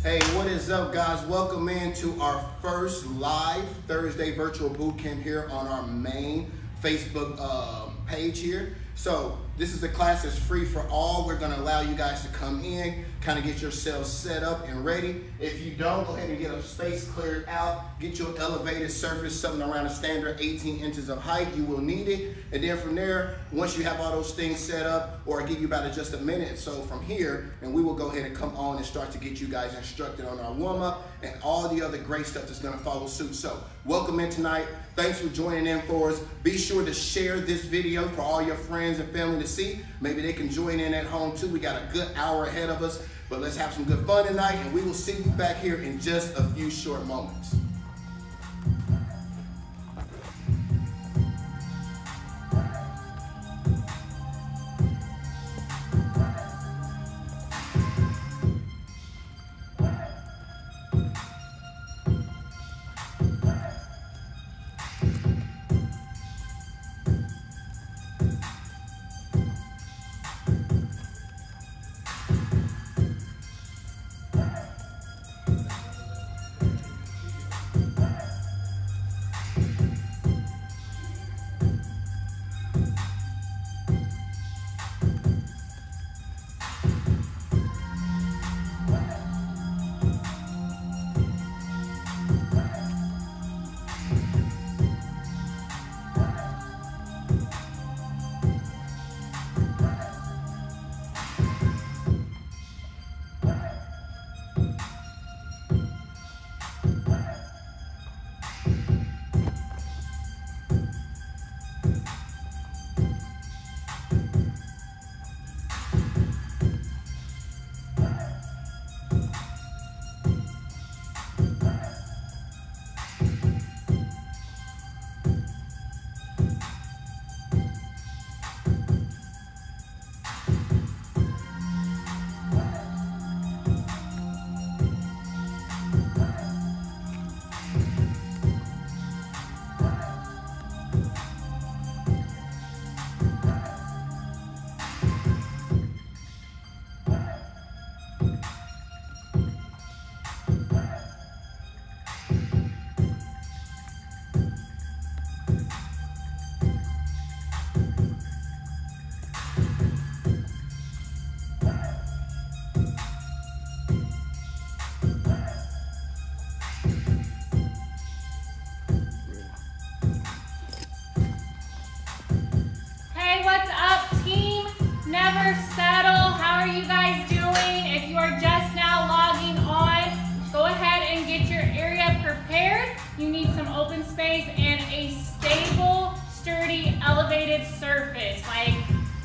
Hey, what is up, guys? Welcome into our first live Thursday virtual boot camp here on our main Facebook page here. So this is a class that's free for all. We're going to allow you guys to come in, kind of get yourselves set up and ready. If you don't, go ahead and get a space cleared out. Get your elevated surface, something around a standard 18 inches of height. You will need it. And then from there, once you have all those things set up, or I'll give you about just a minute so from here, and we will go ahead and come on and start to get you guys instructed on our warm-up and all the other great stuff that's going to follow suit. So welcome in tonight. Thanks for joining in for us. Be sure to share this video for all your friends and family to see. Maybe they can join in at home too. We got a good hour ahead of us, but let's have some good fun tonight, and we will see you back here in just a few short moments. You need some open space and a stable, sturdy, elevated surface, like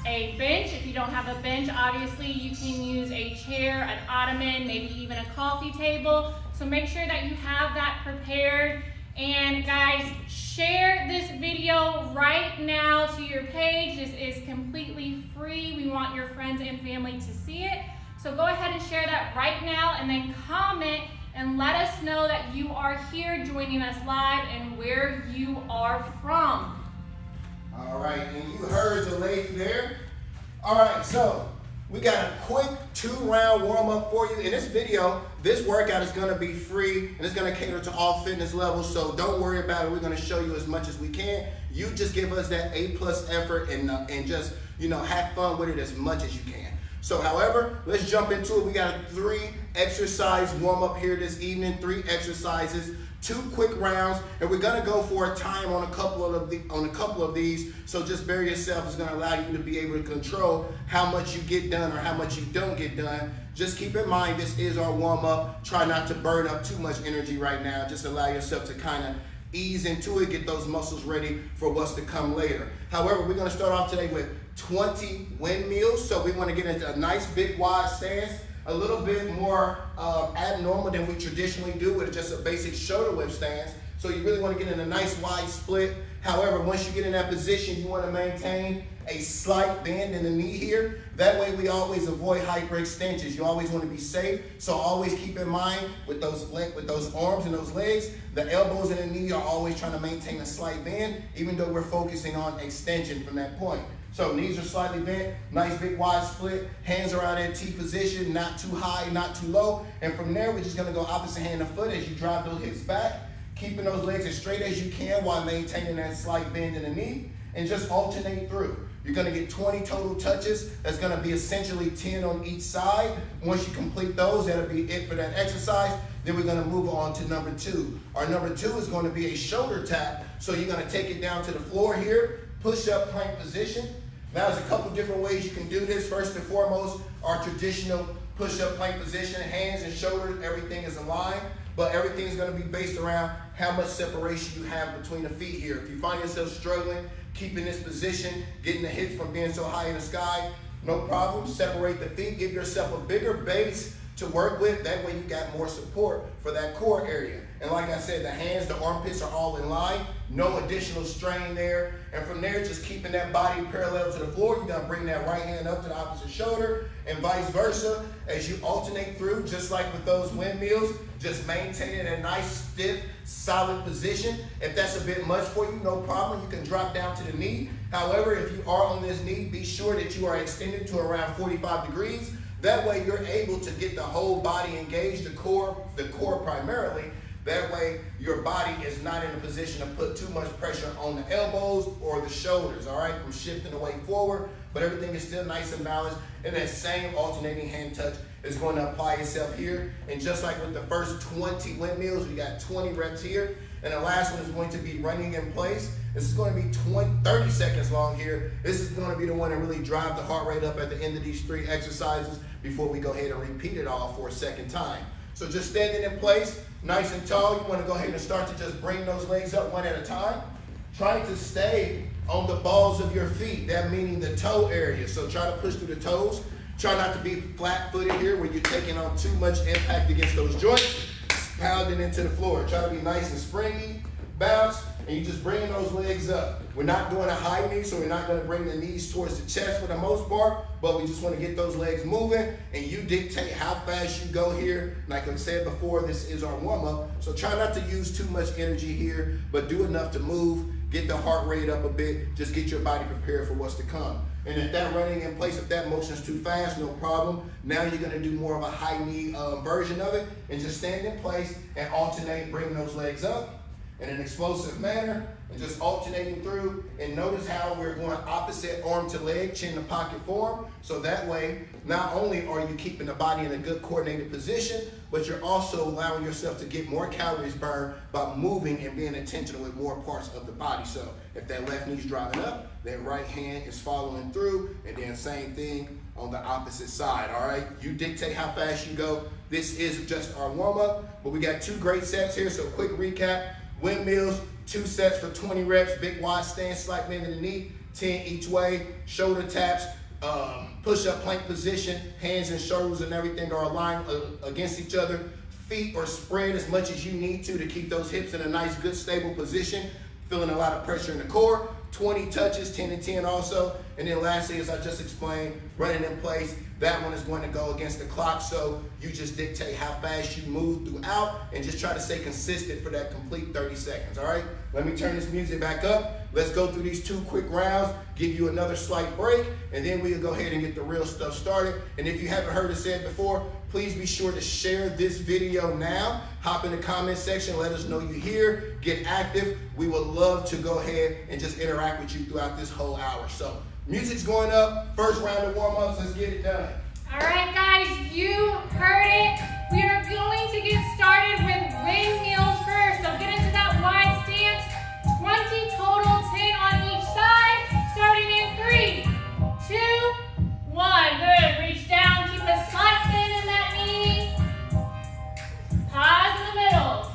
a bench. If you don't have a bench, obviously you can use a chair, an ottoman, maybe even a coffee table. So make sure that you have that prepared. And guys, share this video right now to your page. This is completely free. We want your friends and family to see it. So go ahead and share that right now, and then comment and let us know that you are here joining us live and where you are from. All right, and you heard the lady there. All right, so we got a quick 2-round warm-up for you. In this video, this workout is gonna be free and it's gonna cater to all fitness levels, so don't worry about it. We're gonna show you as much as we can. You just give us that A+ effort and just, have fun with it as much as you can. So however, let's jump into it. We got a 3-exercise warm-up here this evening, 3 exercises, 2 quick rounds, and we're gonna go for a time on a couple of these. So just bury yourself is gonna allow you to be able to control how much you get done or how much you don't get done. Just keep in mind, this is our warm-up. Try not to burn up too much energy right now. Just allow yourself to kind of ease into it, get those muscles ready for what's to come later. However, we're gonna start off today with 20 windmills. So we wanna get into a nice big wide stance, a little bit more abnormal than we traditionally do with just a basic shoulder width stance. So you really wanna get in a nice wide split. However, once you get in that position, you wanna maintain a slight bend in the knee here. That way we always avoid hyperextensions. You always want to be safe, so always keep in mind with those arms and those legs, the elbows and the knee are always trying to maintain a slight bend, even though we're focusing on extension from that point. So knees are slightly bent, nice big wide split, hands around that T position, not too high, not too low. And from there, we're just gonna go opposite hand to foot as you drive those hips back, keeping those legs as straight as you can while maintaining that slight bend in the knee, and just alternate through. You're gonna get 20 total touches. That's gonna be essentially 10 on each side. Once you complete those, that'll be it for that exercise. Then we're gonna move on to number 2. Our number 2 is gonna be a shoulder tap. So you're gonna take it down to the floor here, push up plank position. Now there's a couple different ways you can do this. First and foremost, our traditional push up plank position, hands and shoulders, everything is aligned, but everything's gonna be based around how much separation you have between the feet here. If you find yourself struggling, keeping this position, getting the hips from being so high in the sky, no problem. Separate the feet, give yourself a bigger base to work with. That way you got more support for that core area. And like I said, the hands, the armpits are all in line, no additional strain there. And from there, just keeping that body parallel to the floor, you're gonna bring that right hand up to the opposite shoulder and vice versa as you alternate through, just like with those windmills, just maintaining a nice, stiff, solid position. If that's a bit much for you, no problem, you can drop down to the knee. However, if you are on this knee, be sure that you are extended to around 45 degrees. That way you're able to get the whole body engaged, the core primarily. That way your body is not in a position to put too much pressure on the elbows or the shoulders, all right, from shifting the weight forward, but everything is still nice and balanced. And that same alternating hand touch is going to apply itself here. And just like with the first 20 windmills, we got 20 reps here. And the last one is going to be running in place. This is going to be 30 seconds long here. This is going to be the one to really drive the heart rate up at the end of these 3 exercises before we go ahead and repeat it all for a second time. So just standing in place, nice and tall. You want to go ahead and start to just bring those legs up one at a time. Trying to stay on the balls of your feet, that meaning the toe area. So try to push through the toes. Try not to be flat-footed here where you're taking on too much impact against those joints, pounding into the floor. Try to be nice and springy, bounce, and you just bringing those legs up. We're not doing a high knee, so we're not going to bring the knees towards the chest for the most part, but we just want to get those legs moving, and you dictate how fast you go here. Like I said before, this is our warm-up, so try not to use too much energy here, but do enough to move, get the heart rate up a bit, just get your body prepared for what's to come. And if that running in place, if that motion is too fast, no problem. Now you're gonna do more of a high knee version of it, and just stand in place and alternate, bring those legs up in an explosive manner, and just alternating through. And notice how we're going opposite arm to leg, chin to pocket form. So that way, not only are you keeping the body in a good coordinated position, but you're also allowing yourself to get more calories burned by moving and being intentional with more parts of the body. So if that left knee's driving up, that right hand is following through, and then same thing on the opposite side, all right? You dictate how fast you go. This is just our warm-up, but we got 2 great sets here, so quick recap. Windmills, 2 sets for 20 reps, big wide stance, slight bend in the knee, 10 each way, shoulder taps, push-up plank position, hands and shoulders and everything are aligned against each other. Feet are spread as much as you need to keep those hips in a nice, good, stable position. Feeling a lot of pressure in the core. 20 touches, 10 and 10 also. And then lastly, as I just explained, running in place, that one is going to go against the clock. So you just dictate how fast you move throughout and just try to stay consistent for that complete 30 seconds, all right? Let me turn this music back up. Let's go through these 2 quick rounds, give you another slight break, and then we'll go ahead and get the real stuff started. And if you haven't heard it said before, please be sure to share this video now. Hop in the comment section, let us know you're here, get active. We would love to go ahead and just interact with you throughout this whole hour. So music's going up, first round of warm-ups, let's get it done. All right, guys, you heard it. We are going to get started with windmills first. So get into that wide stance, 20 total, 10 on each side, starting in 3, 2, 1. Good, reach down, keep a slight bend in that knee. Pause in the middle.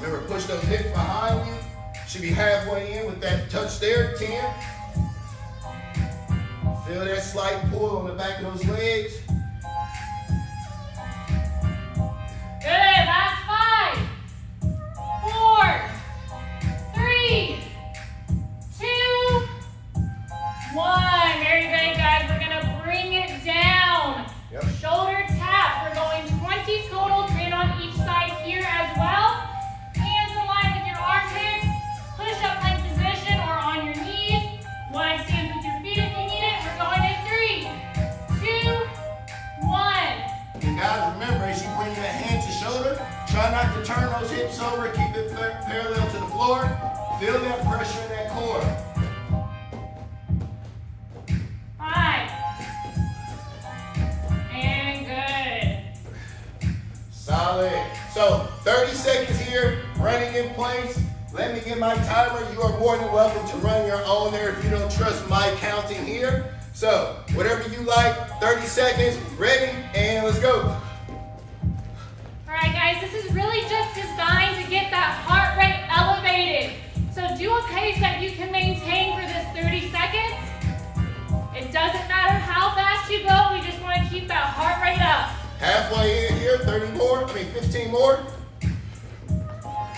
Remember, push those hips behind you. Should be halfway in with that touch there, 10. Feel that slight pull on the back of those legs. Good, last 5, 4, 3, 2, 1. Very good, guys. We're gonna bring it down. Yep. Shoulder tap. We're going 20 total, 10 on each side here as well. Feel that pressure in that core. 5. And good. Solid. So 30 seconds here, running in place. Let me get my timer. You are more than welcome to run your own there if you don't trust my counting here. So whatever you like, 30 seconds, ready, and let's go. All right, guys, this is really just designed to get that heart rate elevated. So do a pace that you can maintain for this 30 seconds. It doesn't matter how fast you go, we just want to keep that heart rate up. Halfway in here, 15 more. All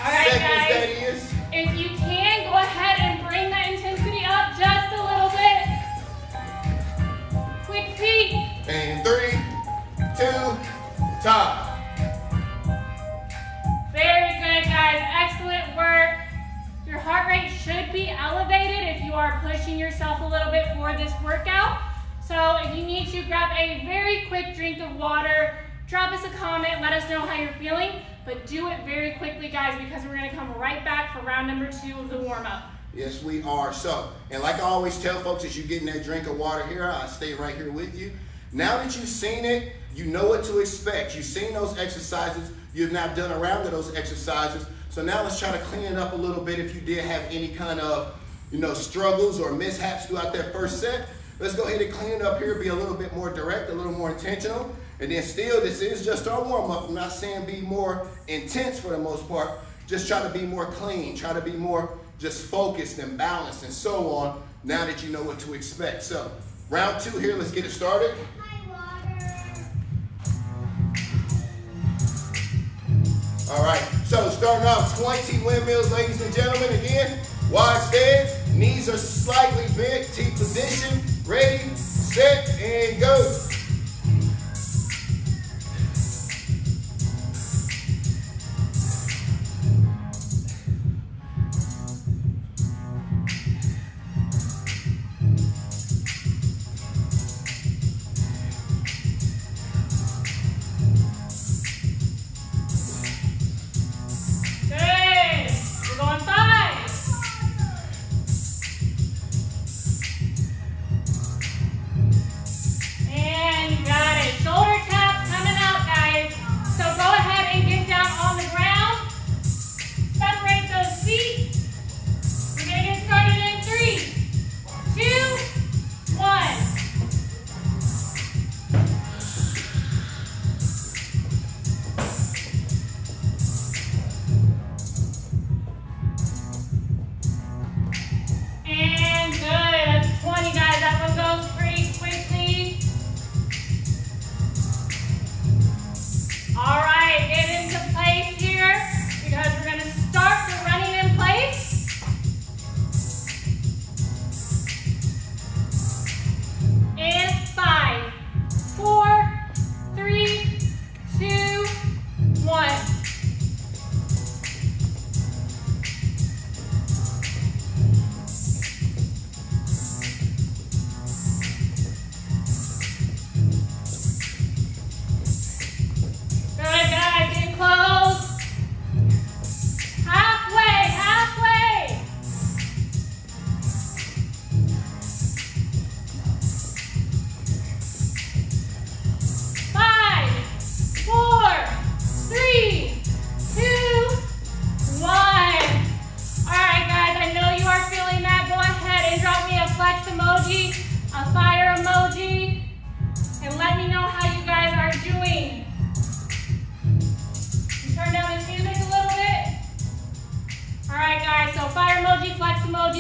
right, Seconds, guys, that is. if you can, go ahead and bring that intensity up just a little bit. Quick peek. And 3, 2, time. Very good, guys. Excellent work. Your heart rate should be elevated if you are pushing yourself a little bit for this workout. So if you need to, grab a very quick drink of water, drop us a comment, let us know how you're feeling, but do it very quickly, guys, because we're going to come right back for round number 2 of the warm-up. Yes, we are. So, and like I always tell folks, as you're getting that drink of water here, I stay right here with you. Now that you've seen it, you know what to expect. You've seen those exercises. You've now done a round of those exercises. So now let's try to clean it up a little bit. If you did have any kind of, struggles or mishaps throughout that first set, let's go ahead and clean it up here, be a little bit more direct, a little more intentional. And then still, this is just our warm-up. I'm not saying be more intense for the most part. Just try to be more clean. Try to be more just focused and balanced and so on, now that you know what to expect. So, round 2 here, let's get it started. All right, so starting off 20 windmills, ladies and gentlemen. Again, wide stance, knees are slightly bent, T position, ready, set, and go.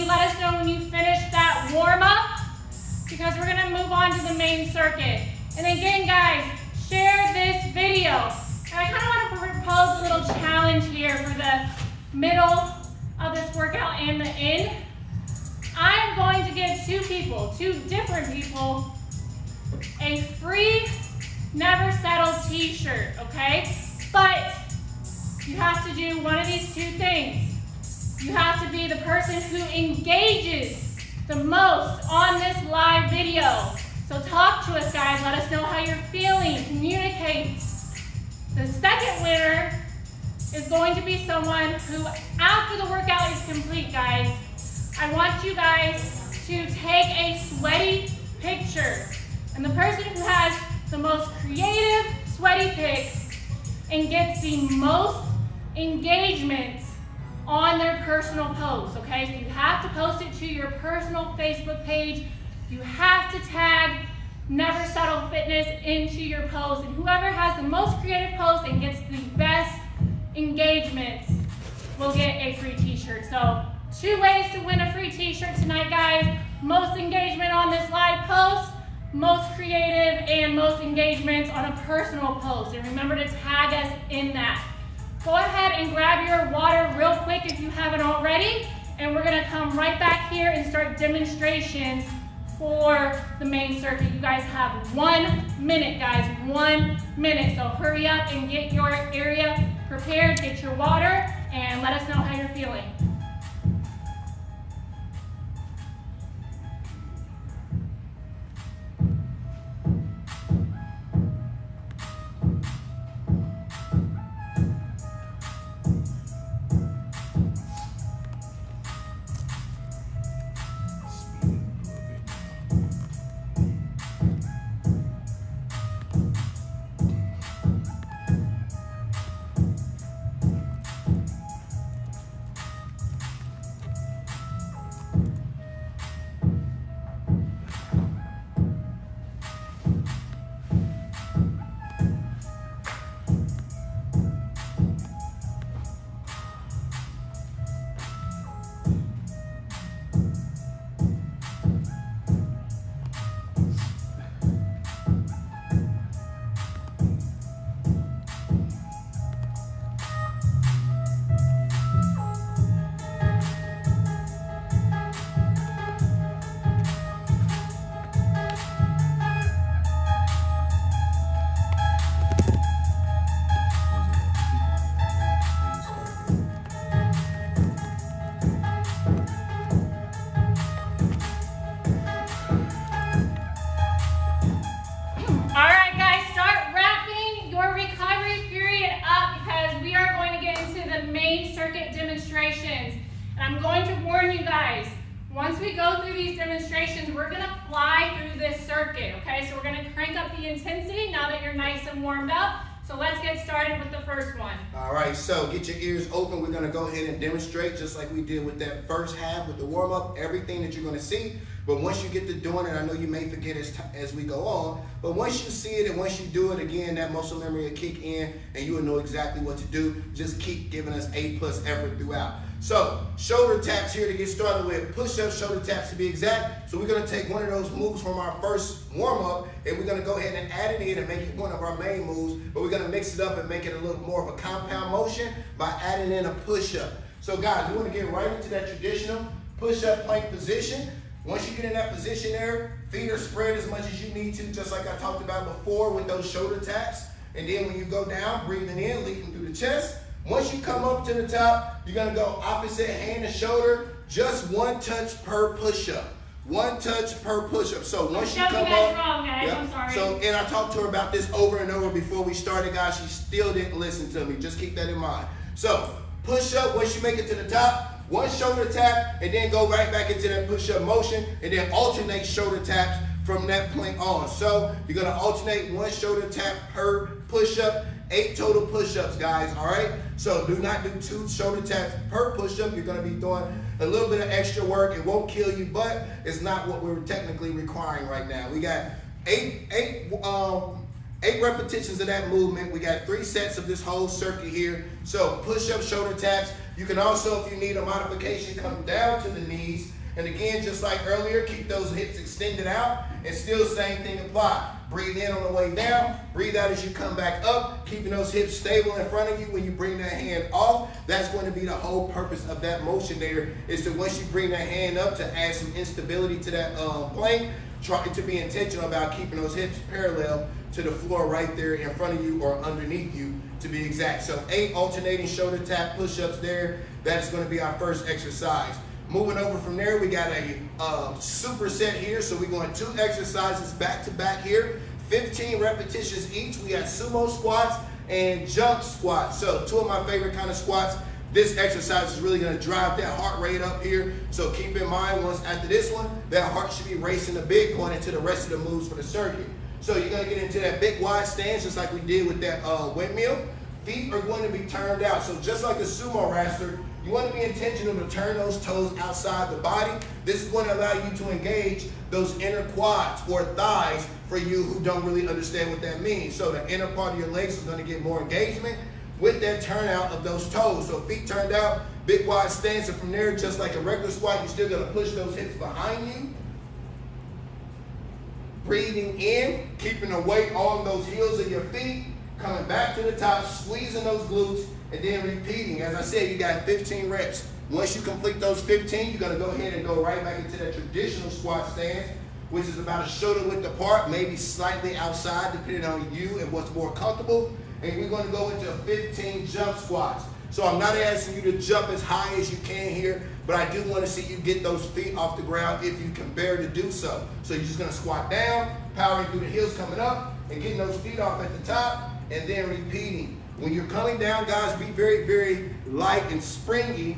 Let us know when you finish that warm-up, because we're going to move on to the main circuit. And again, guys, share this video. And I kind of want to propose a little challenge here for the middle of this workout and the end. I'm going to give two different people, a free Never Settle t-shirt, okay? But you have to do one of these 2 things. You have to be the person who engages the most on this live video. So talk to us, guys. Let us know how you're feeling. Communicate. The second winner is going to be someone who, after the workout is complete, complete, guys, I want you guys to take a sweaty picture. And the person who has the most creative sweaty pics and gets the most engagements on their personal post, okay? So you have to post it to your personal Facebook page. You have to tag Never Settle Fitness into your post, and whoever has the most creative post and gets the best engagements will get a free t-shirt. So 2 ways to win a free t-shirt tonight, guys. Most engagement on this live post, most creative, and most engagements on a personal post. And remember to tag us in that. Go ahead and grab your water real quick if you haven't already, and we're gonna come right back here and start demonstrations for the main circuit. You guys have 1 minute, guys, 1 minute. So hurry up and get your area prepared, get your water, and let us know how you're feeling. I'm going to warn you guys, once we go through these demonstrations, we're gonna fly through this circuit, okay? So we're gonna crank up the intensity now that you're nice and warmed up. So let's get started with the first one. All right, so get your ears open. We're gonna go ahead and demonstrate just like we did with that first half with the warm up, everything that you're gonna see. But once you get to doing it, I know you may forget as we go on, but once you see it and once you do it again, that muscle memory will kick in and you will know exactly what to do. Just keep giving us A+ effort throughout. So shoulder taps here to get started with, push-ups, shoulder taps to be exact. So we're gonna take one of those moves from our first warm-up and we're gonna go ahead and add it in and make it one of our main moves, but we're gonna mix it up and make it a little more of a compound motion by adding in a push-up. So guys, we wanna get right into that traditional push-up plank position. Once you get in that position there, feet are spread as much as you need to, just like I talked about before with those shoulder taps. And then when you go down, breathing in, leading through the chest. Once you come up to the top, you're gonna go opposite hand to shoulder, just one touch per push-up. One touch per push-up. So once you come up, wrong, guys. I'm sorry. So, and I talked to her about this over and over before we started, guys. She still didn't listen to me. Just keep that in mind. So push up, once you make it to the top, one shoulder tap, and then go right back into that push-up motion, and then alternate shoulder taps from that point on. So you're gonna alternate one shoulder tap per push-up, 8 total push-ups, guys, all right? So do not do 2 shoulder taps per push-up. You're gonna be doing a little bit of extra work. It won't kill you, but it's not what we're technically requiring right now. We got 8 repetitions of that movement. We got 3 sets of this whole circuit here. So push-up, shoulder taps. You can also, if you need a modification, come down to the knees. And again, just like earlier, keep those hips extended out, and still same thing apply. Breathe in on the way down, breathe out as you come back up, keeping those hips stable in front of you. When you bring that hand off, that's going to be the whole purpose of that motion there, is to once you bring that hand up, to add some instability to that plank, try to be intentional about keeping those hips parallel to the floor right there in front of you or underneath you, to be exact. So 8 alternating shoulder tap push-ups there. That is going to be our first exercise. Moving over from there, we got a superset here. So we're going 2 exercises back to back here, 15 repetitions each. We got sumo squats and jump squats. So 2 of my favorite kind of squats. this exercise is really gonna drive that heart rate up here. So keep in mind, once after this one, that heart should be racing a bit going into the rest of the moves for the circuit. So you're gonna get into that big wide stance just like we did with that windmill. Feet are going to be turned out. So just like a sumo wrestler, you want to be intentional to turn those toes outside the body. This is going to allow you to engage those inner quads or thighs for you who don't really understand what that means. So the inner part of your legs is going to get more engagement with that turnout of those toes. So feet turned out, big wide stance, and from there, just like a regular squat, you're still going to push those hips behind you. Breathing in, keeping the weight on those heels of your feet, coming back to the top, squeezing those glutes, and then repeating. As I said, you got 15 reps. Once you complete those 15, you're gonna go ahead and go right back into that traditional squat stance, which is about a shoulder width apart, maybe slightly outside, depending on you and what's more comfortable. And we're gonna go into 15 jump squats. So I'm not asking you to jump as high as you can here, but I do wanna see you get those feet off the ground if you can bear to do so. So you're just gonna squat down, powering through the heels coming up, and getting those feet off at the top, and then repeating. When you're coming down, guys, be very, very light and springy,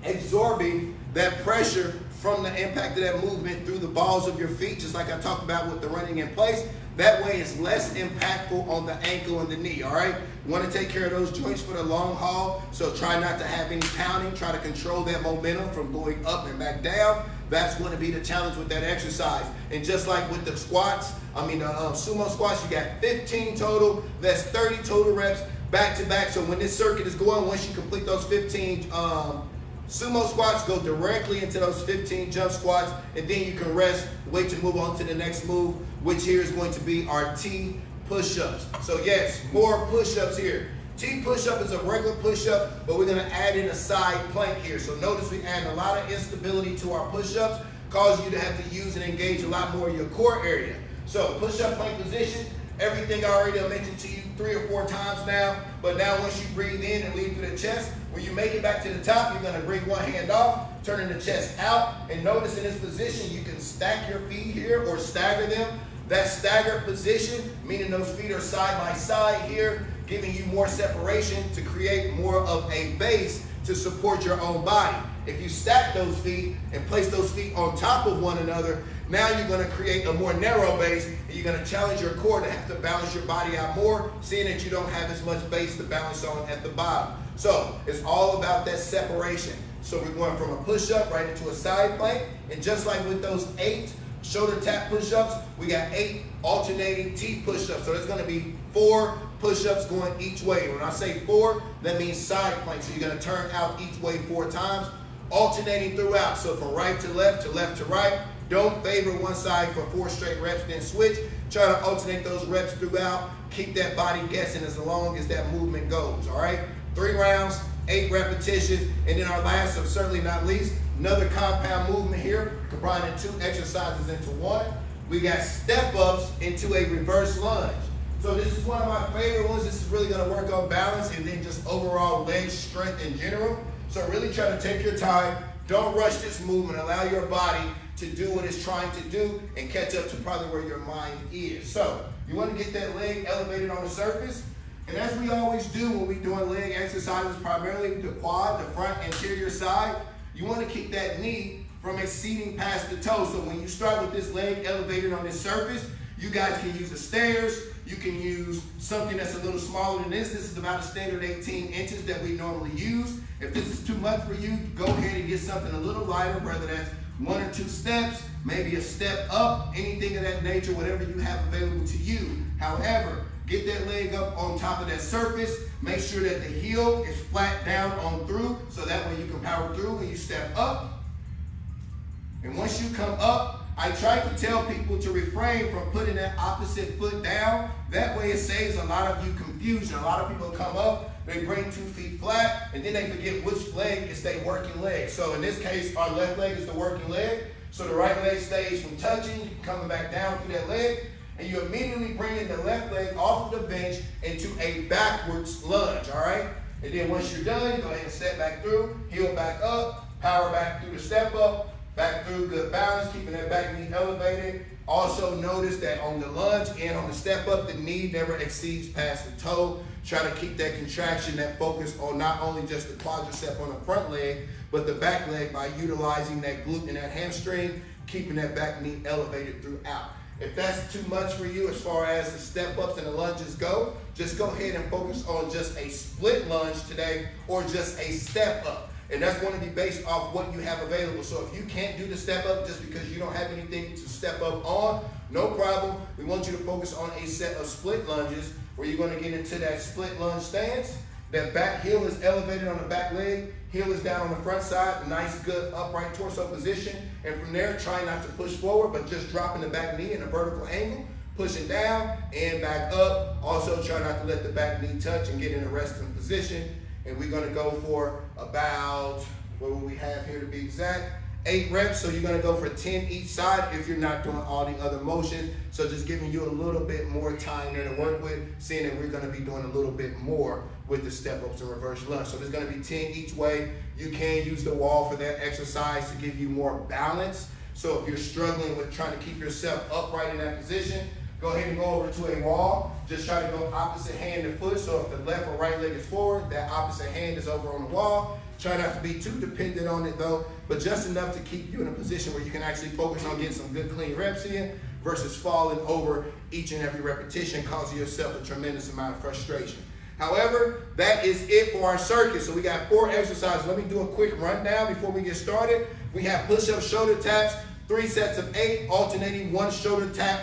absorbing that pressure from the impact of that movement through the balls of your feet, just like I talked about with the running in place. That way it's less impactful on the ankle and the knee, all right? You want to take care of those joints for the long haul, so try not to have any pounding. Try to control that momentum from going up and back down. That's going to be the challenge with that exercise. And just like with the squats, sumo squats, you got 15 total. That's 30 total reps back to back. So when this circuit is going, once you complete those 15 sumo squats, go directly into those 15 jump squats, and then you can rest, wait to move on to the next move, which here is going to be our T push-ups. So yes, more push-ups here. T push-up is a regular push-up, but we're gonna add in a side plank here. So notice we add a lot of instability to our push-ups, cause you to have to use and engage a lot more of your core area. So push-up plank position, everything I already mentioned to you 3 or 4 times now, but now once you breathe in and lead through the chest, when you make it back to the top, you're gonna bring one hand off, turning the chest out, and notice in this position, you can stack your feet here or stagger them. That staggered position, meaning those feet are side by side here, giving you more separation to create more of a base to support your own body. If you stack those feet and place those feet on top of one another, now you're gonna create a more narrow base, and you're gonna challenge your core to have to balance your body out more, seeing that you don't have as much base to balance on at the bottom. So it's all about that separation. So we're going from a push-up right into a side plank, and just like with those 8 shoulder tap push-ups, we got 8 alternating T push-ups. So there's gonna be 4 push-ups going each way. When I say 4, that means side plank. So you're gonna turn out each way 4 times, alternating throughout. So from right to left to right. Don't favor one side for 4 straight reps, then switch. Try to alternate those reps throughout. Keep that body guessing as long as that movement goes, all right? 3 rounds, 8 repetitions, and then our last, but certainly not least, another compound movement here, combining 2 exercises into one. We got step-ups into a reverse lunge. So this is one of my favorite ones. This is really gonna work on balance and then just overall leg strength in general. So really try to take your time. Don't rush this movement. Allow your body to do what it's trying to do and catch up to probably where your mind is. So you want to get that leg elevated on the surface. And as we always do when we're doing leg exercises, primarily the quad, the front anterior side, you want to keep that knee from exceeding past the toe. So when you start with this leg elevated on this surface, you guys can use the stairs. You can use something that's a little smaller than this. This is about a standard 18 inches that we normally use. If this is too much for you, go ahead and get something a little lighter, whether that's 1 or 2 steps, maybe a step up, anything of that nature, whatever you have available to you. However, get that leg up on top of that surface. Make sure that the heel is flat down on through, so that way you can power through when you step up. And once you come up, I try to tell people to refrain from putting that opposite foot down. That way it saves a lot of you confusion. A lot of people come up, they bring 2 feet flat, and then they forget which leg is their working leg. So in this case, our left leg is the working leg. So the right leg stays from touching, coming back down through that leg, and you immediately bring in the left leg off of the bench into a backwards lunge, all right? And then once you're done, go ahead and step back through, heel back up, power back through the step up, back through, good balance, keeping that back knee elevated. Also notice that on the lunge and on the step up, the knee never exceeds past the toe. Try to keep that contraction, that focus on not only just the quadricep on the front leg, but the back leg by utilizing that glute and that hamstring, keeping that back knee elevated throughout. If that's too much for you as far as the step ups and the lunges go, just go ahead and focus on just a split lunge today or just a step up. And that's going to be based off what you have available. So if you can't do the step up just because you don't have anything to step up on, no problem. We want you to focus on a set of split lunges where you're going to get into that split lunge stance. That back heel is elevated on the back leg, heel is down on the front side, nice good upright torso position. And from there, try not to push forward, but just dropping the back knee in a vertical angle, pushing down and back up. Also try not to let the back knee touch and get in a resting position. And we're gonna go for about, what will we have here to be exact? 8 reps, so you're gonna go for 10 each side if you're not doing all the other motions. So just giving you a little bit more time there to work with, seeing that we're gonna be doing a little bit more with the step ups and reverse lunge. So there's gonna be 10 each way. You can use the wall for that exercise to give you more balance. So if you're struggling with trying to keep yourself upright in that position, go ahead and go over to a wall. Just try to go opposite hand to foot. So if the left or right leg is forward, that opposite hand is over on the wall. Try not to be too dependent on it though, but just enough to keep you in a position where you can actually focus on getting some good clean reps in versus falling over each and every repetition, causing yourself a tremendous amount of frustration. However, that is it for our circuit. So we got 4 exercises. Let me do a quick rundown before we get started. We have push-ups, shoulder taps, 3 sets of 8, alternating 1 shoulder tap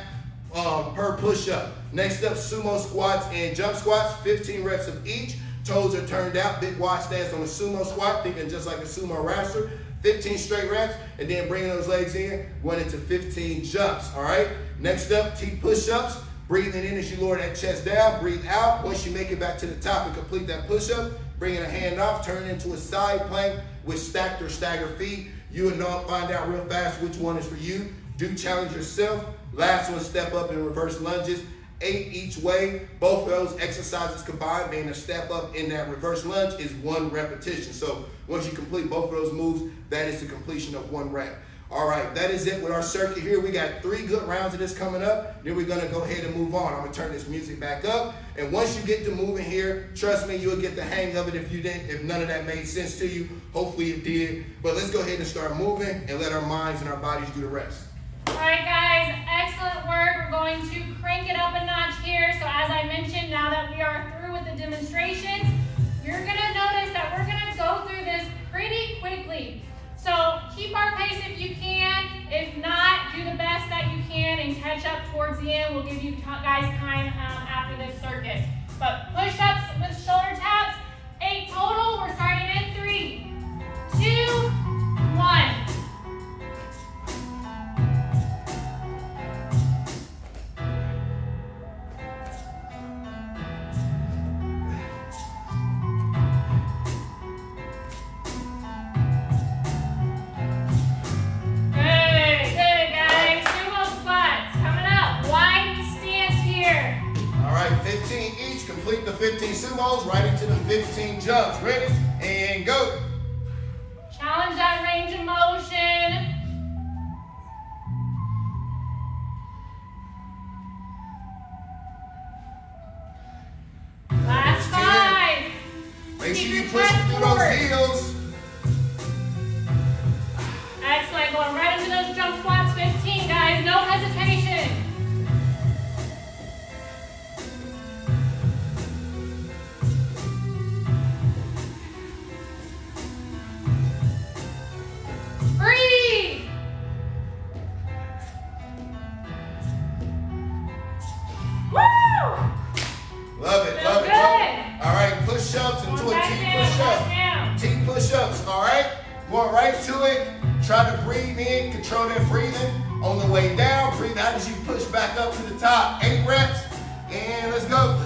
per push-up. Next up, sumo squats and jump squats, 15 reps of each. Toes are turned out, big wide stance on the sumo squat, thinking just like a sumo wrestler. 15 straight reps, and then bringing those legs in, going into 15 jumps, all right? Next up, T push-ups. Breathing in as you lower that chest down, breathe out. Once you make it back to the top and complete that push-up, bringing a hand off, turn it into a side plank with stacked or staggered feet. You will find out real fast which one is for you. Do challenge yourself. Last one, step up and reverse lunges. 8 each way. Both of those exercises combined, being a step up in that reverse lunge, is 1 repetition. So once you complete both of those moves, that is the completion of 1 rep. All right, that is it with our circuit here. We got 3 good rounds of this coming up. Then we're gonna go ahead and move on. I'm gonna turn this music back up. And once you get to moving here, trust me, you'll get the hang of it if none of that made sense to you. Hopefully it did. But let's go ahead and start moving and let our minds and our bodies do the rest. All right, guys, excellent work. We're going to crank it up a notch here. So as I mentioned, now that we are through with the demonstrations, you're gonna notice that we're gonna go through this pretty quickly. So keep our pace if you can. If not, do the best that you can and catch up towards the end. We'll give you guys time after this circuit. But push-ups with shoulder taps, 8 total. We're starting in 3, 2, 1. Complete the 15 sumos, right into the 15 jumps. Ready? And go. Challenge that range of motion. Last 5. Make sure you push through those heels. Excellent. Going right into those jump squats. 15, guys. No hesitation. Breathe. Woo! Love it, love it, love it. All right, push-ups into a T push-up. T push-ups, all right? Going right to it. Try to breathe in, control that breathing. On the way down, breathe out as you push back up to the top. 8 reps, and let's go.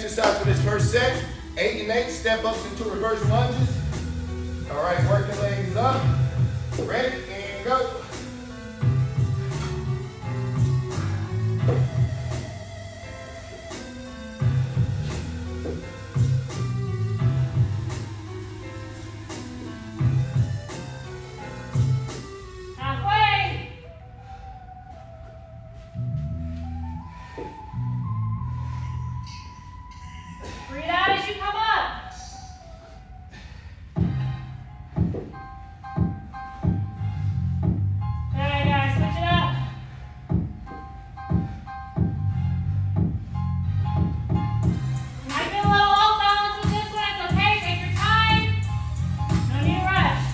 exercise for this first set. 8 and 8, step ups into reverse lunges. All right, working legs up. Ready, and go. Breathe out as you come up. Alright guys, switch it up. You might get a little off balance with this one, it's okay, take your time. No need to rush.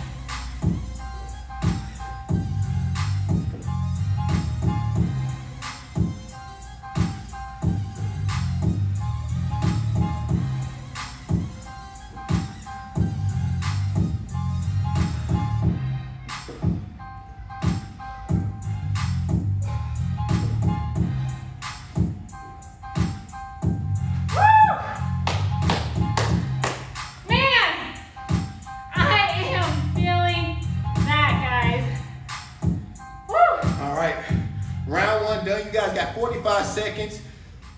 Round one done. You guys got 45 seconds.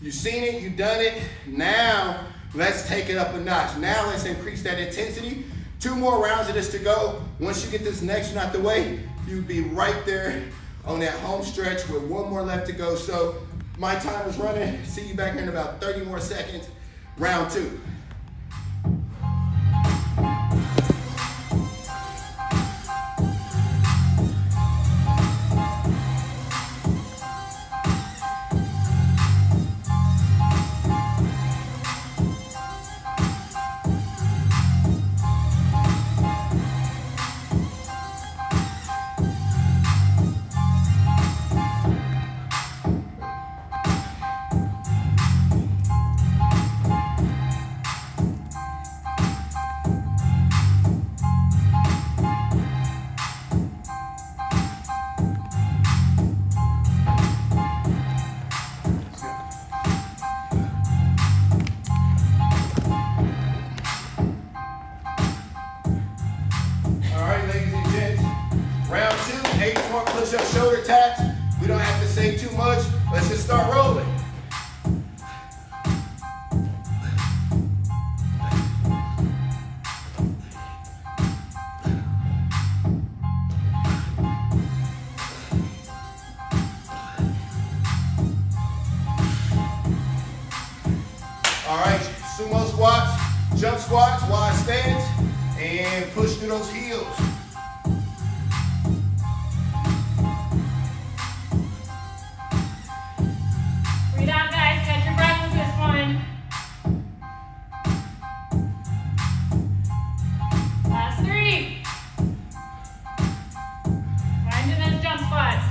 You've seen it, you've done it. Now, let's take it up a notch. Now, let's increase that intensity. 2 more rounds of this to go. Once you get this next one out the way, you'll be right there on that home stretch with 1 more left to go. So, my time is running. See you back here in about 30 more seconds. Round 2. Push-up shoulder taps. We don't have to say too much. Let's just start rolling. All right, sumo squats, jump squats, wide stance, and push through those heels. Breathe out, guys. Catch your breath with this one. Last 3. Find in those jump squats.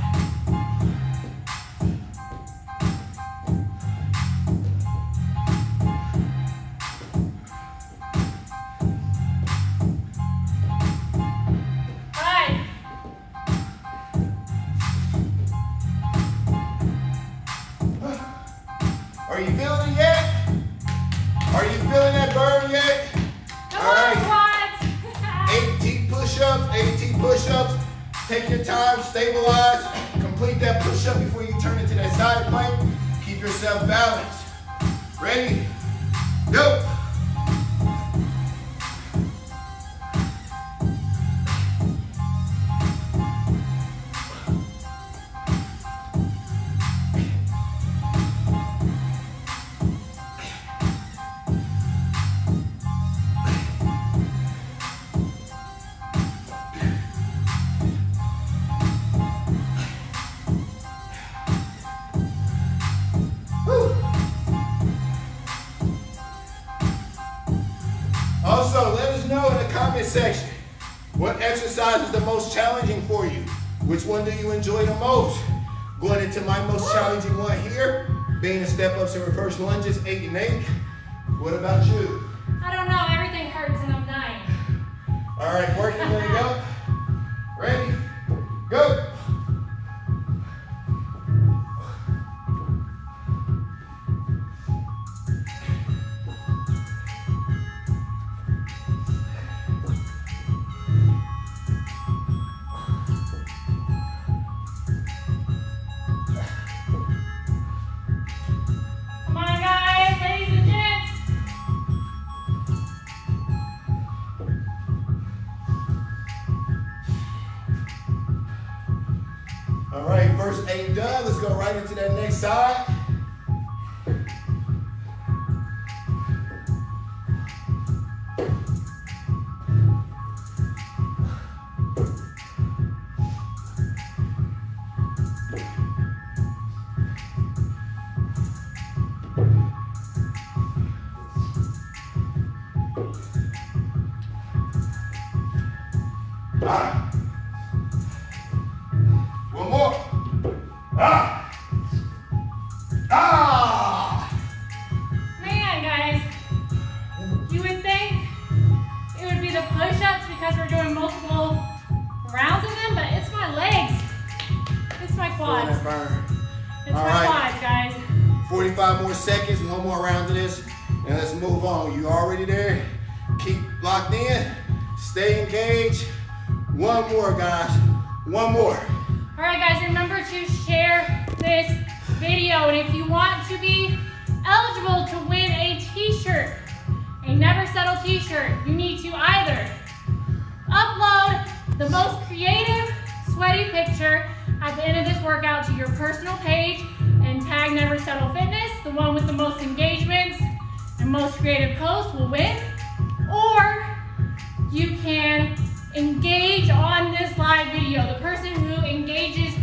Are you feeling it yet? Are you feeling that burn yet? All right. 18 push-ups, 18 push-ups. Take your time, stabilize, complete that push-up before you turn into that side plank. Keep yourself balanced. Ready? Go. Also, let us know in the comment section what exercise is the most challenging for you. Which one do you enjoy the most? Going into my most challenging one here, being the step-ups and reverse lunges, 8 and 8. What about you? I don't know. Everything hurts and I'm dying. All right, working leg up. Ready? Go. All right, first 8 done. Let's go right into that next side. Ah. One more. Ah. Ah. Man, guys, you would think it would be the push-ups because we're doing multiple rounds of them, but it's my legs. It's my quads. Feeling that burn. It's All my right. quads, guys. 45 more seconds, one more round of this, and let's move on. You already there? Keep locked in, stay engaged. One more, guys, one more. All right, guys, remember to share this video, and if you want to be eligible to win a t-shirt, a Never Settle t-shirt, you need to either upload the most creative sweaty picture at the end of this workout to your personal page and tag Never Settle Fitness. The one with the most engagements and most creative posts will win. Or you can engage on this live video. The person who engages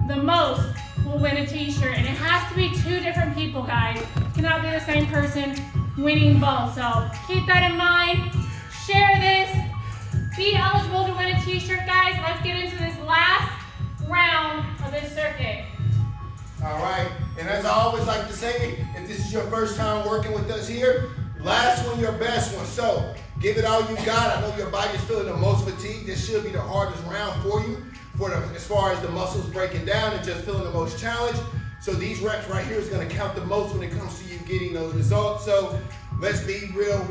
the most will win a t-shirt, and it has to be 2 different people, guys. It cannot be the same person winning both. So keep that in mind. Share this. Be eligible to win a t-shirt, guys. Let's get into this last round of this circuit. All right, and as I always like to say, if this is your first time working with us here, last one your best one. So give it all you got. I know your body is feeling the most fatigue. This should be the hardest round for you, as far as the muscles breaking down and just feeling the most challenge. So these reps right here is going to count the most when it comes to you getting those results. So let's be real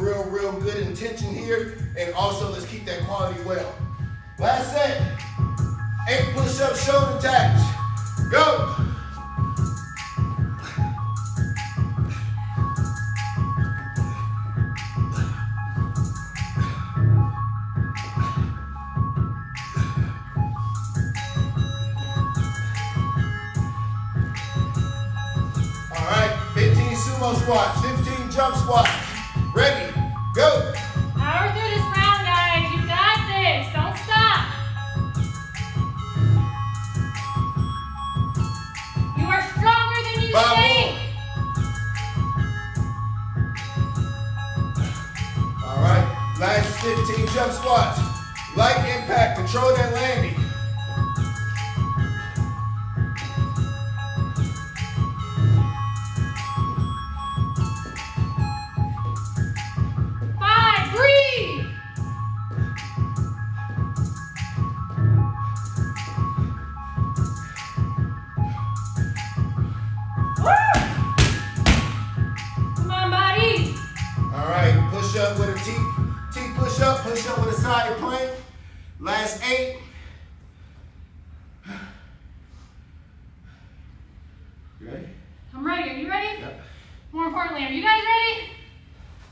good intention here, and also let's keep that quality well. Last set, 8 push-ups, shoulder taps. Go. All right, 15 sumo squats, 15 jump squats. Ready, go. Power through this round, guys. You got this. Don't stop. You are stronger than you 5 think. more. All right, last 15 jump squats. Light impact, control that landing. Breathe. Woo! Come on, body. All right, push up with a T push up with a side plank. Last 8. You ready? I'm ready. Are you ready? Yep. More importantly, are you guys ready?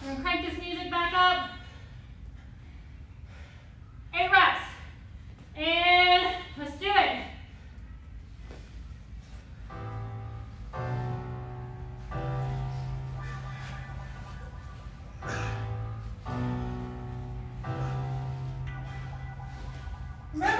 I'm gonna crank this music back up. 8 reps. And let's do it. Ready?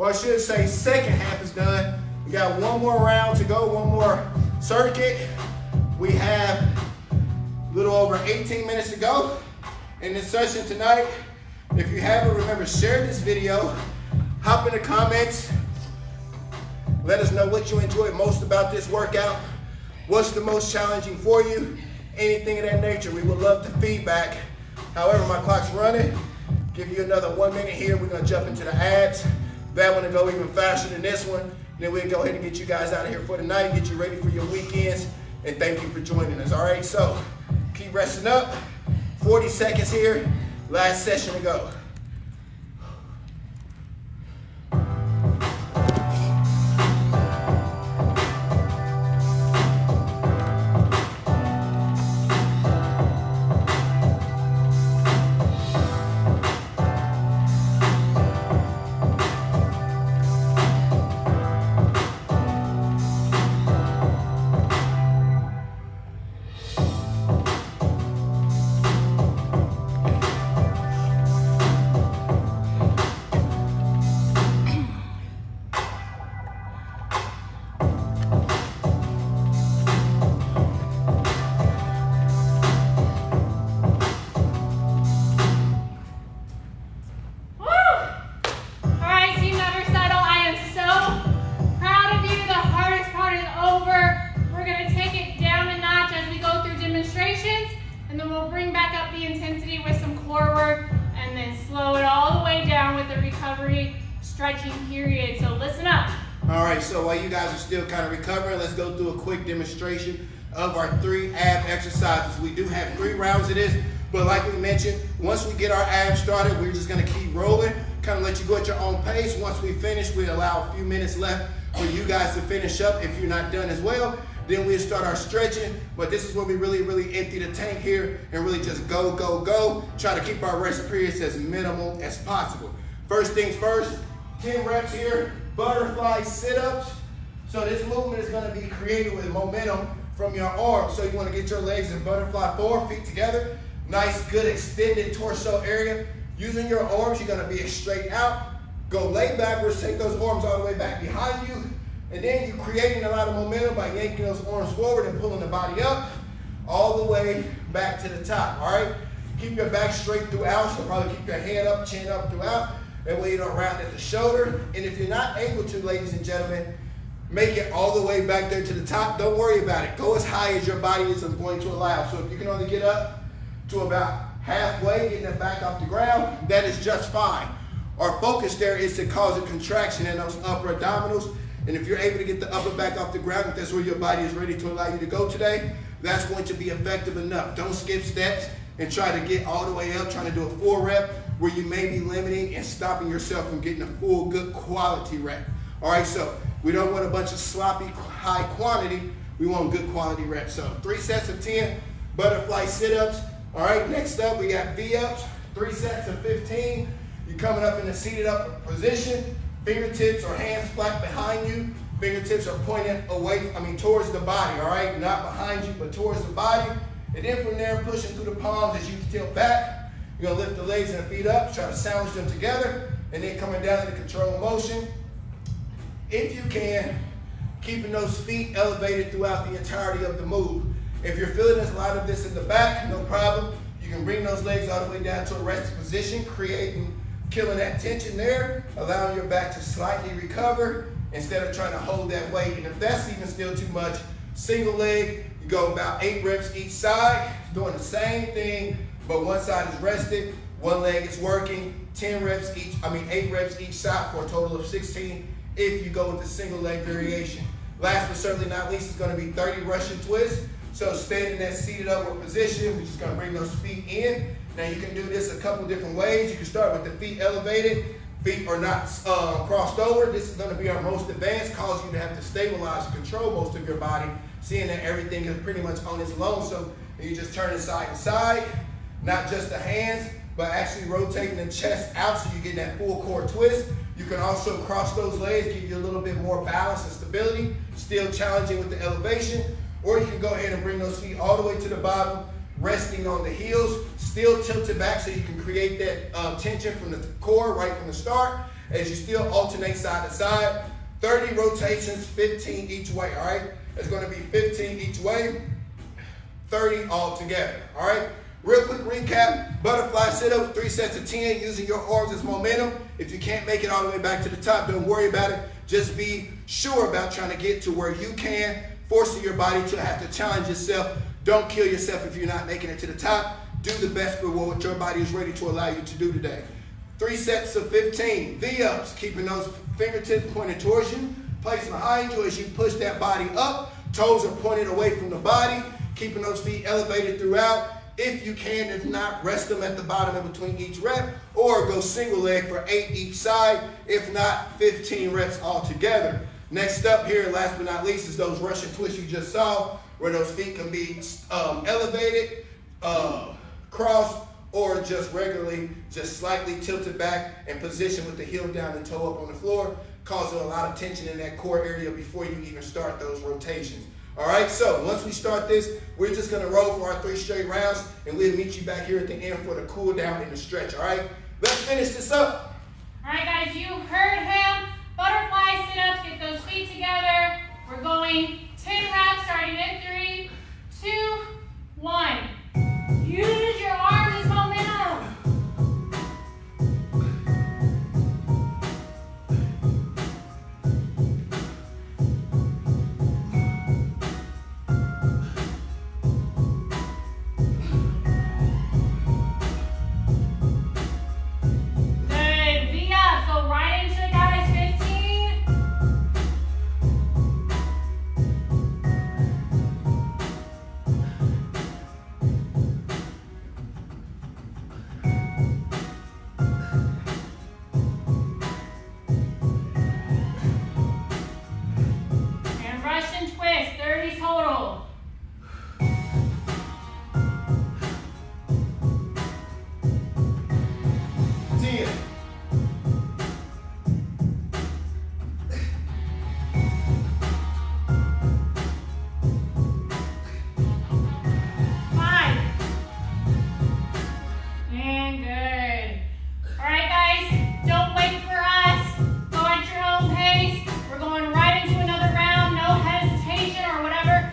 or I should say second half is done. We got one more round to go, one more circuit. We have a little over 18 minutes to go in this session tonight. If you haven't, remember, share this video, hop in the comments, let us know what you enjoyed most about this workout, what's the most challenging for you, anything of that nature. We would love the feedback. However, my clock's running. Give you another 1 minute here. We're gonna jump into the abs. That one will go even faster than this one. Then we'll go ahead and get you guys out of here for the night, get you ready for your weekends, and thank you for joining us. All right, so keep resting up. 40 seconds here, last session to go. Stretching period, so listen up. All right, so while you guys are still kind of recovering, let's go through a quick demonstration of our 3 ab exercises. We do have 3 rounds of this, but like we mentioned, once we get our abs started, we're just gonna keep rolling, kind of let you go at your own pace. Once we finish, we allow a few minutes left for you guys to finish up if you're not done as well. Then we'll start our stretching, but this is where we really empty the tank here and really just go. Try to keep our rest periods as minimal as possible. First things first, 10 reps here, butterfly sit-ups. So this movement is gonna be created with momentum from your arms. So you wanna get your legs in butterfly forward, feet together. Nice, good extended torso area. Using your arms, you're gonna be straight out. Go lay backwards, take those arms all the way back behind you. And then you're creating a lot of momentum by yanking those arms forward and pulling the body up all the way back to the top, all right? Keep your back straight throughout, so probably keep your head up, chin up throughout. That way you don't round at the shoulder. And if you're not able to, ladies and gentlemen, make it all the way back there to the top. Don't worry about it. Go as high as your body is going to allow. So if you can only get up to about halfway, getting it back off the ground, that is just fine. Our focus there is to cause a contraction in those upper abdominals. And if you're able to get the upper back off the ground, if that's where your body is ready to allow you to go today, that's going to be effective enough. Don't skip steps and try to get all the way up, trying to do a full rep where you may be limiting and stopping yourself from getting a full, good quality rep. All right, so we don't want a bunch of sloppy, high quantity. We want good quality reps. So 3 sets of 10 butterfly sit-ups. All right, next up, we got V-ups, 3 sets of 15. You're coming up in a seated up position. Fingertips or hands flat behind you. Fingertips are pointing away, towards the body, all right? Not behind you, but towards the body. And then from there, pushing through the palms as you tilt back. You're gonna lift the legs and the feet up, try to sandwich them together, and then coming down into control motion. If you can, keeping those feet elevated throughout the entirety of the move. If you're feeling a lot of this in the back, no problem. You can bring those legs all the way down to a resting position, killing that tension there, allowing your back to slightly recover instead of trying to hold that weight. And if that's even still too much, single leg, you go about 8 reps each side, doing the same thing, but one side is rested, one leg is working, 8 reps each side for a total of 16 if you go into single leg variation. Last but certainly not least is gonna be 30 Russian twists. So staying in that seated upward position, we're just gonna bring those feet in. Now you can do this a couple different ways. You can start with the feet elevated. Feet are not crossed over. This is gonna be our most advanced, causing you to have to stabilize and control most of your body, seeing that everything is pretty much on its lonesome. And you just turn it side to side, not just the hands, but actually rotating the chest out so you get that full core twist. You can also cross those legs, give you a little bit more balance and stability, still challenging with the elevation. Or you can go ahead and bring those feet all the way to the bottom, resting on the heels, still tilted back so you can create that tension from the core right from the start. as you still alternate side to side. 30 rotations, 15 each way, all right? It's gonna be 15 each way, 30 all together, all right? Real quick recap, butterfly sit-ups, 3 sets of 10, using your arms as momentum. If you can't make it all the way back to the top, don't worry about it. Just be sure about trying to get to where you can, forcing your body to have to challenge yourself. Don't kill yourself if you're not making it to the top. Do the best for what your body is ready to allow you to do today. 3 sets of 15, V-ups, keeping those fingertips pointed towards you, placed behind you as you push that body up. Toes are pointed away from the body, keeping those feet elevated throughout. If you can, if not, rest them at the bottom in between each rep, or go single leg for 8 each side. If not, 15 reps altogether. Next up here, last but not least, is those Russian twists you just saw, where those feet can be elevated, crossed, or just regularly, just slightly tilted back and positioned with the heel down and toe up on the floor, causing a lot of tension in that core area before you even start those rotations. All right, so once we start this, we're just gonna roll for our 3 straight rounds, and we'll meet you back here at the end for the cool down and the stretch, all right? Let's finish this up. All right, guys, you heard him. Butterfly sit-ups, get those feet together. We're going 10 reps, starting in 3, 2, 1. Use your arms as momentum. Good. V-ups, go right into it, guys. 15. And Russian twist, 30 total. 10. 5. And good. All right, guys, don't wait for us. Go at your own pace. We're going right into another round. No hesitation or whatever.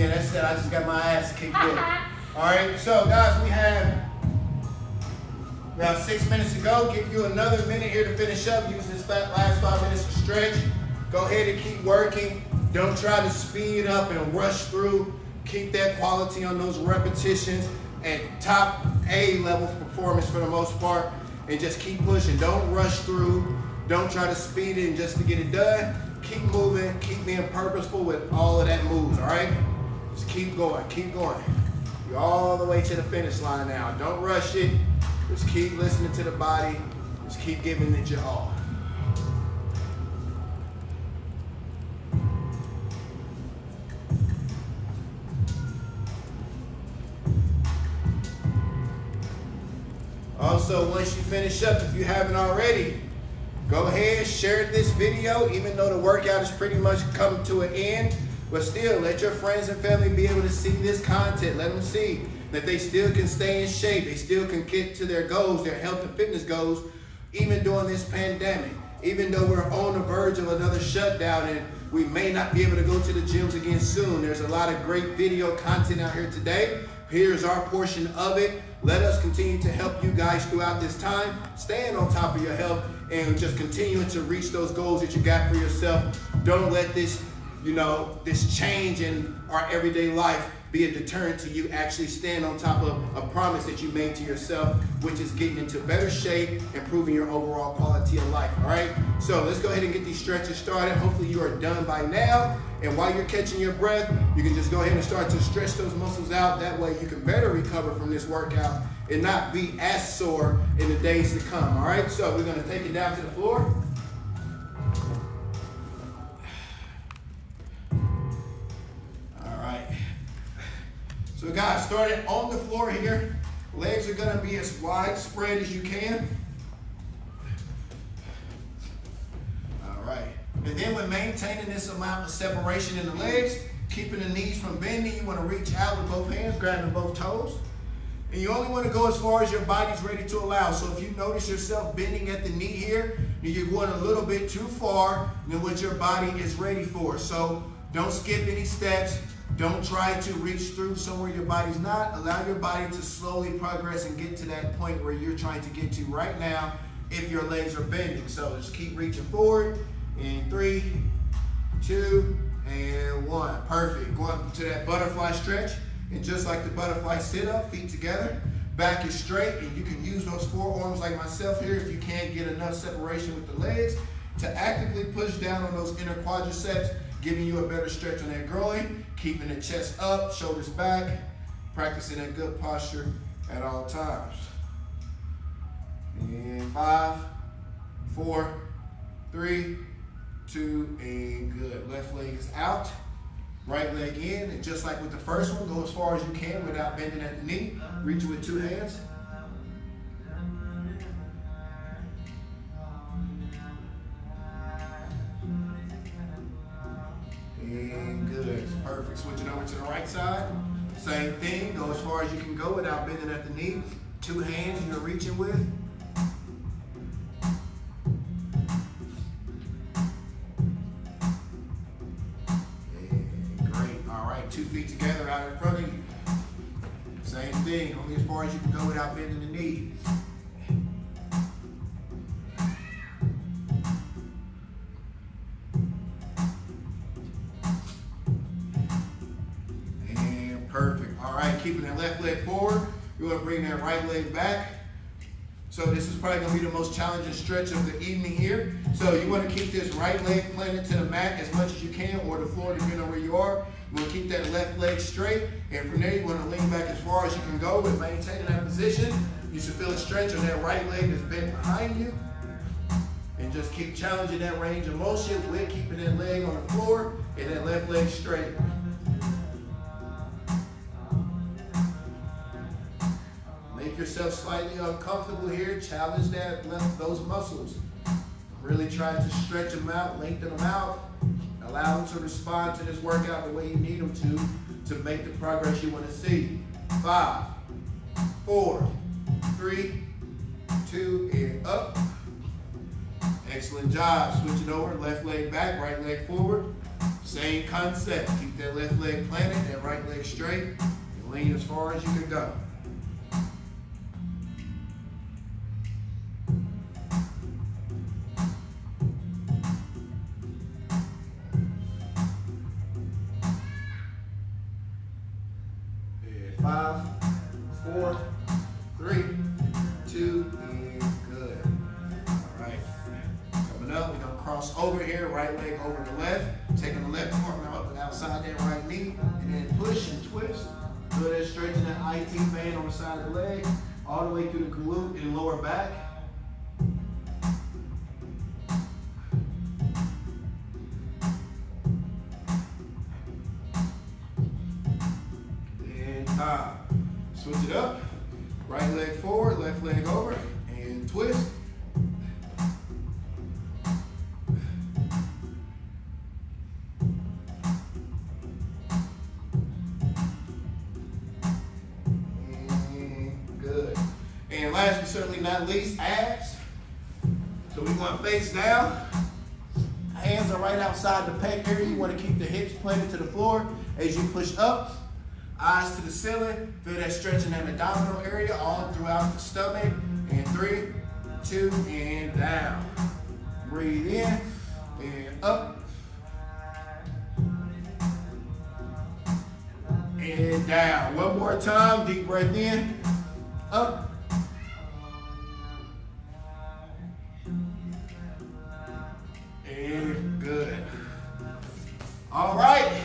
Yeah, that's it. I just got my ass kicked in. All right, so guys, we have about 6 minutes to go. Give you another minute here to finish up. Use this last 5 minutes to stretch. Go ahead and keep working. Don't try to speed up and rush through. Keep that quality on those repetitions and top A level performance for the most part. And just keep pushing. Don't rush through. Don't try to speed it just to get it done. Keep moving. Keep being purposeful with all of that moves, all right? Just keep going. Keep going. You're all the way to the finish line now. Don't rush it. Just keep listening to the body. Just keep giving it your all. Also, once you finish up, if you haven't already, go ahead, share this video, even though the workout is pretty much come to an end. But still, let your friends and family be able to see this content. Let them see that they still can stay in shape. They still can get to their goals, their health and fitness goals, even during this pandemic. Even though we're on the verge of another shutdown and we may not be able to go to the gyms again soon, there's a lot of great video content out here today. Here's our portion of it. Let us continue to help you guys throughout this time, staying on top of your health and just continuing to reach those goals that you got for yourself. Don't let this, this change in our everyday life be a deterrent to you actually stand on top of a promise that you made to yourself, which is getting into better shape, improving your overall quality of life, all right? So let's go ahead and get these stretches started. Hopefully you are done by now. And while you're catching your breath, you can just go ahead and start to stretch those muscles out. That way you can better recover from this workout and not be as sore in the days to come, all right? So we're gonna take it down to the floor. So guys, starting on the floor here, legs are gonna be as widespread as you can. All right, and then when maintaining this amount of separation in the legs, keeping the knees from bending, you wanna reach out with both hands, grabbing both toes. And you only wanna go as far as your body's ready to allow. So if you notice yourself bending at the knee here, you're going a little bit too far than what your body is ready for. So don't skip any steps. Don't try to reach through somewhere your body's not. Allow your body to slowly progress and get to that point where you're trying to get to right now if your legs are bending. So just keep reaching forward in 3, 2, and 1. Perfect. Go up to that butterfly stretch. And just like the butterfly sit up, feet together, back is straight, and you can use those forearms like myself here if you can't get enough separation with the legs to actively push down on those inner quadriceps, giving you a better stretch on that groin, keeping the chest up, shoulders back, practicing that good posture at all times. And 5, 4, 3, 2, and good. Left leg is out, right leg in, and just like with the first one, go as far as you can without bending at the knee. Reach with 2 hands. And good, perfect. Switching over to the right side. Same thing, go as far as you can go without bending at the knee. 2 hands you're reaching with. And great, all right, 2 feet together out in front of you. Same thing, only as far as you can go without bending the knee. Perfect. All right, keeping that left leg forward. You want to bring that right leg back. So this is probably going to be the most challenging stretch of the evening here. So you want to keep this right leg planted to the mat as much as you can, or the floor, depending on where you are. You want to keep that left leg straight. And from there, you want to lean back as far as you can go with maintaining that position. You should feel a stretch on that right leg that's bent behind you. And just keep challenging that range of motion with keeping that leg on the floor and that left leg straight. Make yourself slightly uncomfortable here. Challenge those muscles. Really try to stretch them out, lengthen them out. Allow them to respond to this workout the way you need them to make the progress you want to see. 5, 4, 3, 2, and up. Excellent job. Switching over, left leg back, right leg forward. Same concept. Keep that left leg planted, that right leg straight, and lean as far as you can go. And 5, 4, 3, 2, and good. All right. Coming up, we're gonna cross over here, right leg over the left, taking the left arm up and outside that right knee, and then push and twist. Good at stretching that IT band on the side of the leg, all the way through the glute and lower back. And time. Switch it up. Right leg forward, left leg over, and twist. Good. And last but certainly not least, abs. So we want face down. Hands are right outside the pec area. You want to keep the hips planted to the floor as you push up. Eyes to the ceiling. Feel that stretch in that abdominal area all throughout the stomach. And 3, 2, and down. Breathe in and up. And down. One more time. Deep breath in. Up. And good. All right.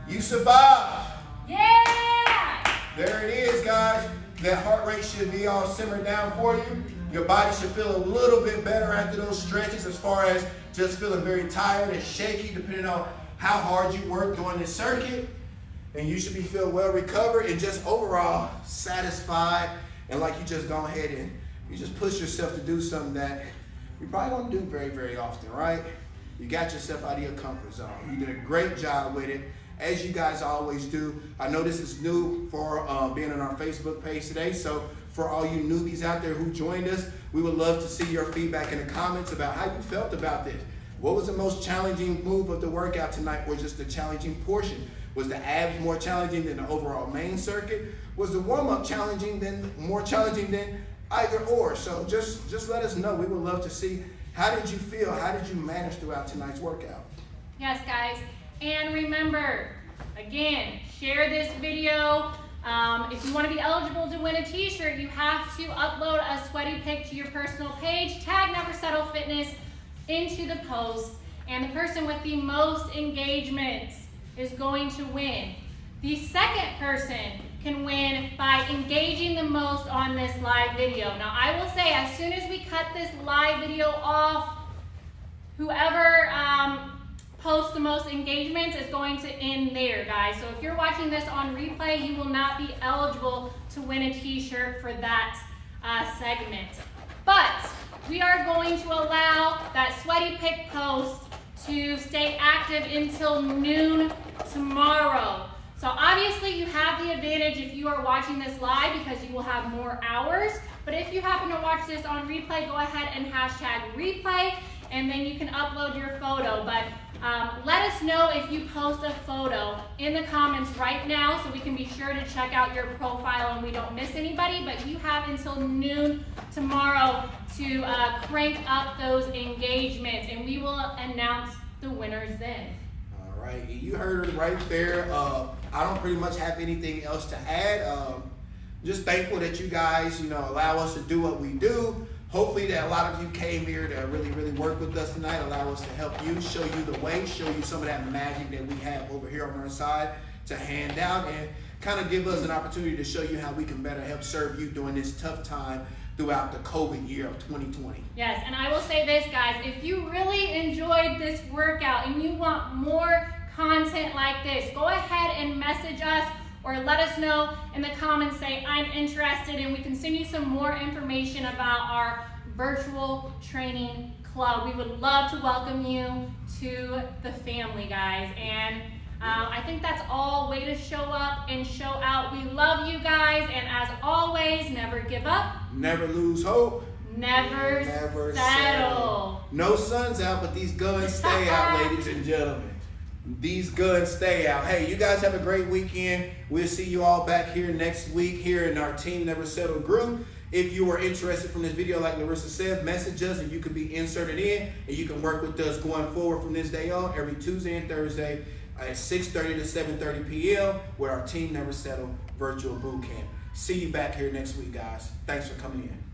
You survived. Yeah! There it is, guys. That heart rate should be all simmered down for you. Your body should feel a little bit better after those stretches, as far as just feeling very tired and shaky, depending on how hard you work during this circuit. And you should be feeling well recovered and just overall satisfied, and like you just go ahead and you just push yourself to do something that you probably don't do very, very often, right? You got yourself out of your comfort zone. You did a great job with it, as you guys always do. I know this is new for being on our Facebook page today, so for all you newbies out there who joined us, we would love to see your feedback in the comments about how you felt about this. What was the most challenging move of the workout tonight, or just the challenging portion? Was the abs more challenging than the overall main circuit? Was the warm-up more challenging than either or? So just let us know. We would love to see, how did you feel? How did you manage throughout tonight's workout? Yes, guys. And remember, again, share this video. If you want to be eligible to win a t-shirt, you have to upload a sweaty pic to your personal page, tag Never Settle Fitness into the post, and the person with the most engagements is going to win. The second person can win by engaging the most on this live video. Now, I will say, as soon as we cut this live video off, whoever posts the most engagements is going to end there, guys. So if you're watching this on replay, you will not be eligible to win a t-shirt for that segment. But we are going to allow that sweaty pic post to stay active until noon tomorrow. So obviously you have the advantage if you are watching this live, because you will have more hours. But if you happen to watch this on replay, go ahead and hashtag replay, and then you can upload your photo. But let us know if you post a photo in the comments right now, so we can be sure to check out your profile and we don't miss anybody. But you have until noon tomorrow to crank up those engagements, and we will announce the winners then. All right, you heard it right there. I don't pretty much have anything else to add. Just thankful that you guys, allow us to do what we do. Hopefully that a lot of you came here to really, really work with us tonight, allow us to help you, show you the way, show you some of that magic that we have over here on our side to hand out, and kind of give us an opportunity to show you how we can better help serve you during this tough time throughout the COVID year of 2020. Yes, and I will say this, guys, if you really enjoyed this workout and you want more content like this, go ahead and message us or let us know in the comments, say I'm interested, and we can send you some more information about our virtual training club. We would love to welcome you to the family, guys. And I think that's all. Way to show up and show out. We love you guys, and as always, never give up. Never lose hope. Never settle. No sun's out, but these guns stay out, ladies and gentlemen. these guns stay out. Hey, you guys have a great weekend. We'll see you all back here next week here in our Team Never Settle group. If you are interested from this video, like Larissa said, message us and you can be inserted in, and you can work with us going forward from this day on every Tuesday and Thursday at 6:30 to 7:30 p.m. with our Team Never Settle virtual boot camp. See you back here next week, guys. Thanks for coming in.